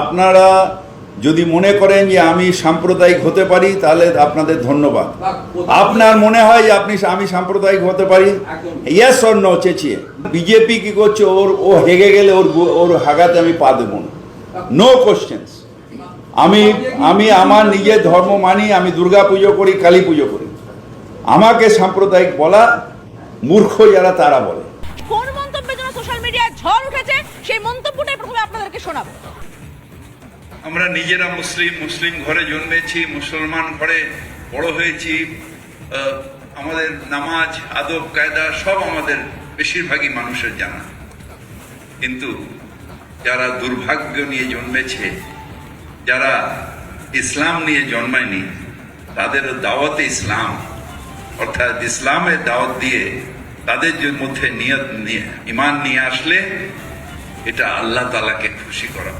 আপনারা যদি মনে করেন যে আমি সাম্প্রদায়িক হতে পারি তাহলে আপনাদের ধন্যবাদ। আপনার মনে হয় যে আমি সাম্প্রদায়িক হতে পারি? ইয়েস অর নো চেঁচিয়ে। বিজেপি কি করছে, ও হেগে গেলে ওর হাগাতে আমি পা দেবো না। No questions. আমি আমার নিজের ধর্ম মানি, আমি দুর্গা পুজো করি, কালী পুজো করি। আমাকে সাম্প্রদায়িক বলা মূর্খ যারা তারা বলে। কোন মন্তব্যের জন্য সোশ্যাল মিডিয়ায় ঝড় উঠেছে সেই মন্তব্যটাই প্রথমে আপনাদেরকে শোনাবো। আমরা নিজেরা মুসলিম ঘরে জন্মেছি, মুসলমান ঘরে বড় হয়েছি। আমাদের নামাজ, আদব কায়দা সব আমাদের বেশিরভাগই মানুষের জানা। কিন্তু যারা দুর্ভাগ্য নিয়ে জন্মেছে, যারা ইসলাম নিয়ে জন্মায়নি, তাদের দাওয়াতে ইসলাম অর্থাৎ ইসলামের দাওয়াত দিয়ে তাদের মধ্যে নিয়ত নিয়ে ইমান নিয়ে আসলে এটা আল্লাহ তাআলাকে খুশি করা।